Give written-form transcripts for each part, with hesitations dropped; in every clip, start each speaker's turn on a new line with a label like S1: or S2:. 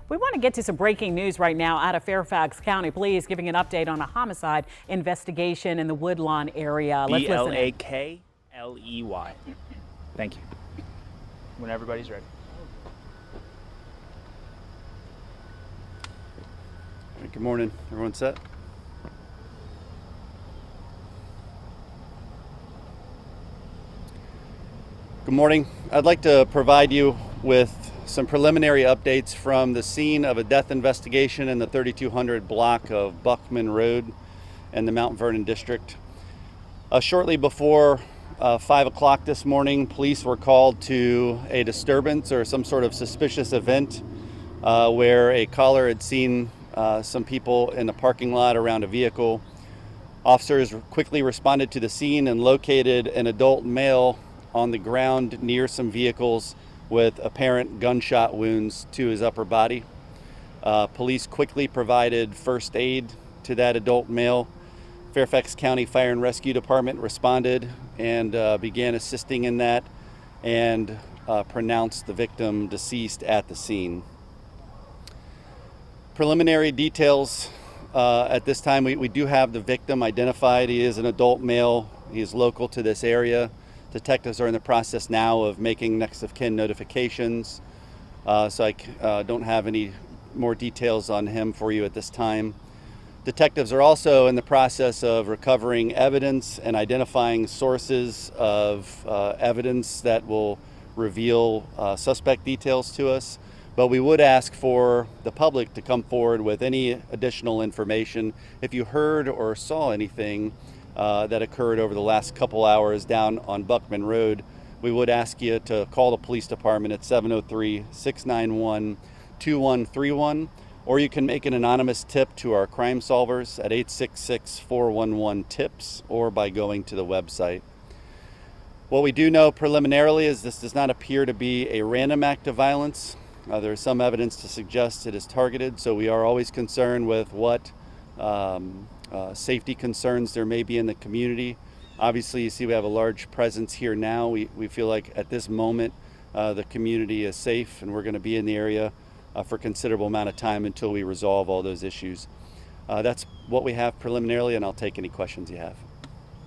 S1: We want to get to some breaking news right now out of Fairfax County Police, giving an update on a homicide investigation in the Woodlawn area. Let's listen.
S2: Blakley. Thank you. When everybody's ready.
S3: Good morning. Everyone set? Good morning. I'd like to provide you with some preliminary updates from the scene of a death investigation in the 3200 block of Buckman Road in the Mount Vernon district. Shortly before 5 o'clock this morning, police were called to a disturbance or some sort of suspicious event where a caller had seen some people in the parking lot around a vehicle. Officers quickly responded to the scene and located an adult male on the ground near some vehicles with apparent gunshot wounds to his upper body. Police quickly provided first aid to that adult male. Fairfax County Fire and Rescue Department responded and began assisting in that and pronounced the victim deceased at the scene. Preliminary details at this time, we do have the victim identified. He is an adult male. He is local to this area. Detectives are in the process now of making next of kin notifications, so I don't have any more details on him for you at this time. Detectives are also in the process of recovering evidence and identifying sources of evidence that will reveal suspect details to us. But we would ask for the public to come forward with any additional information. If you heard or saw anything that occurred over the last couple hours down on Buckman Road, we would ask you to call the police department at 703-691-2131, or you can make an anonymous tip to our crime solvers at 866-411-TIPS, or by going to the website. What we do know preliminarily is this does not appear to be a random act of violence. There is some evidence to suggest it is targeted, so we are always concerned with what safety concerns there may be in the community. Obviously, you see we have a large presence here now. We feel like at this moment the community is safe, and we're going to be in the area for a considerable amount of time until we resolve all those issues. That's what we have preliminarily, and I'll take any questions you have.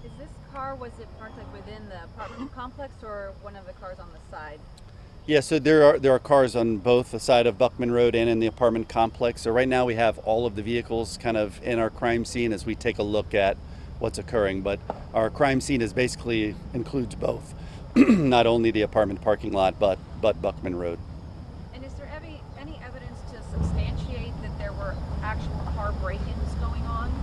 S4: Is this car, was it parked like within the apartment complex or one of the cars on the side?
S3: Yeah, so there are cars on both the side of Buckman Road and in the apartment complex. So right now we have all of the vehicles kind of in our crime scene as we take a look at what's occurring. But our crime scene is basically includes both, not only the apartment parking lot, but Buckman Road.
S4: And is there any evidence to substantiate that there were actual car break-ins going on?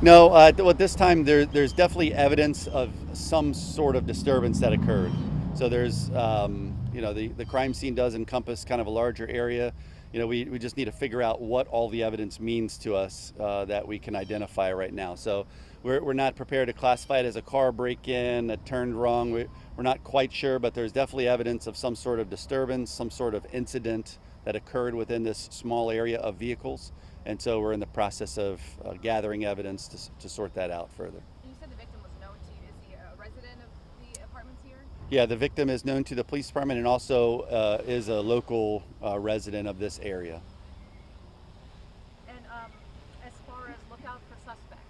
S3: No, at this time there's definitely evidence of some sort of disturbance that occurred. So there's the crime scene does encompass kind of a larger area. We just need to figure out what all the evidence means to us that we can identify right now. So we're not prepared to classify it as a car break-in that turned wrong. We're not quite sure, but there's definitely evidence of some sort of disturbance, some sort of incident that occurred within this small area of vehicles. And so we're in the process of gathering evidence to sort that out further.
S4: You said the victim was known to you. Is he a resident of the apartments here?
S3: Yeah, the victim is known to the police department and also is a local resident of this area.
S4: And as far as lookout for suspects,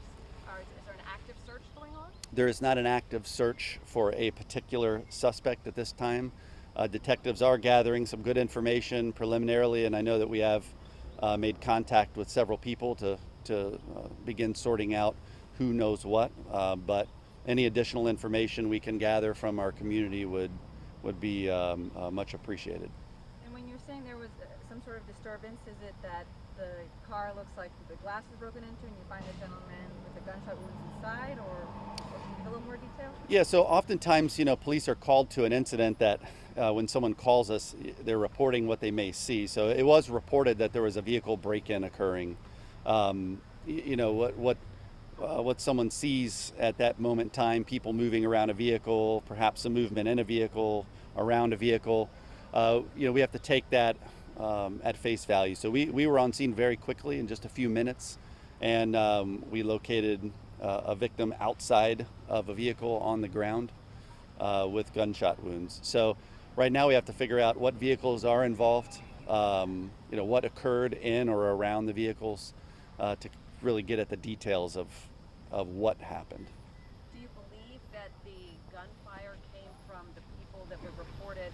S4: is there an active search going on?
S3: There is not an active search for a particular suspect at this time. Detectives are gathering some good information preliminarily, and I know that we have made contact with several people to begin sorting out who knows what, but any additional information we can gather from our community would be much appreciated.
S4: And when you're saying there was some sort of disturbance, is it that the car looks like the glass is broken into and you find a gentleman with a gunshot wound inside, or can you give a little more detail?
S3: Yeah, so oftentimes, police are called to an incident that when someone calls us, they're reporting what they may see. So it was reported that there was a vehicle break-in occurring. What someone sees at that moment in time, people moving around a vehicle, perhaps some movement in a vehicle, around a vehicle, we have to take that at face value. So we were on scene very quickly in just a few minutes, and we located a victim outside of a vehicle on the ground with gunshot wounds. So right now we have to figure out what vehicles are involved, what occurred in or around the vehicles to really get at the details of what happened.
S4: Do you believe that the gunfire came from the people that were reported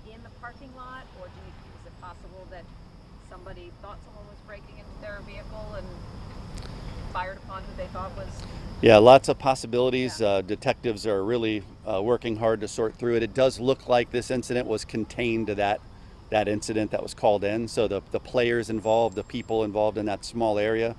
S4: in the parking lot, or is it possible that somebody thought someone was breaking into their vehicle and fired upon who they thought was?
S3: Yeah, lots of possibilities.
S4: Yeah.
S3: Detectives are really working hard to sort through it. It does look like this incident was contained to that incident that was called in. So the players involved, the people involved in that small area,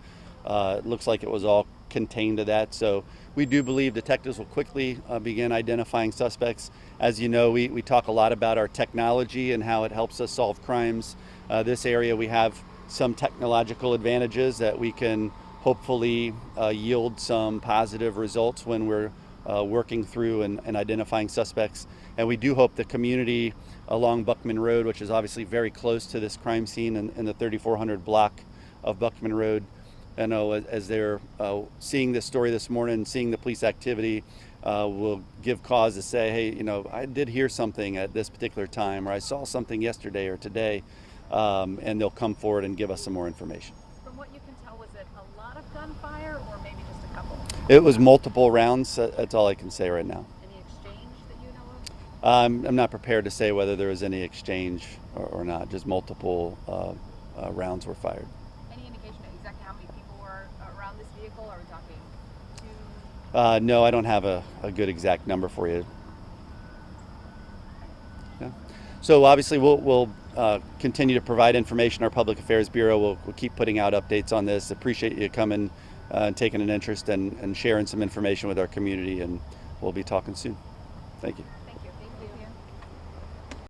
S3: it looks like it was all contained to that. So we do believe detectives will quickly begin identifying suspects. As you know, we talk a lot about our technology and how it helps us solve crimes. This area, we have some technological advantages that we can hopefully yield some positive results when we're working through and identifying suspects. And we do hope the community along Buckman Road, which is obviously very close to this crime scene in the 3400 block of Buckman Road, I know as they're seeing this story this morning, seeing the police activity, will give cause to say, hey, I did hear something at this particular time, or I saw something yesterday or today, and they'll come forward and give us some more information.
S4: From what you can tell, was it a lot of gunfire or maybe just a couple?
S3: It was multiple rounds. That's all I can say right now.
S4: Any exchange that you know of?
S3: I'm not prepared to say whether there was any exchange or not. Just multiple rounds were fired.
S4: Any indication of exactly how many people were around this vehicle? Are we talking two?
S3: No, I don't have a good exact number for you. Yeah. So obviously we'll continue to provide information. Our Public Affairs Bureau will keep putting out updates on this. Appreciate you coming and taking an interest and sharing some information with our community, and we'll be talking soon. Thank you.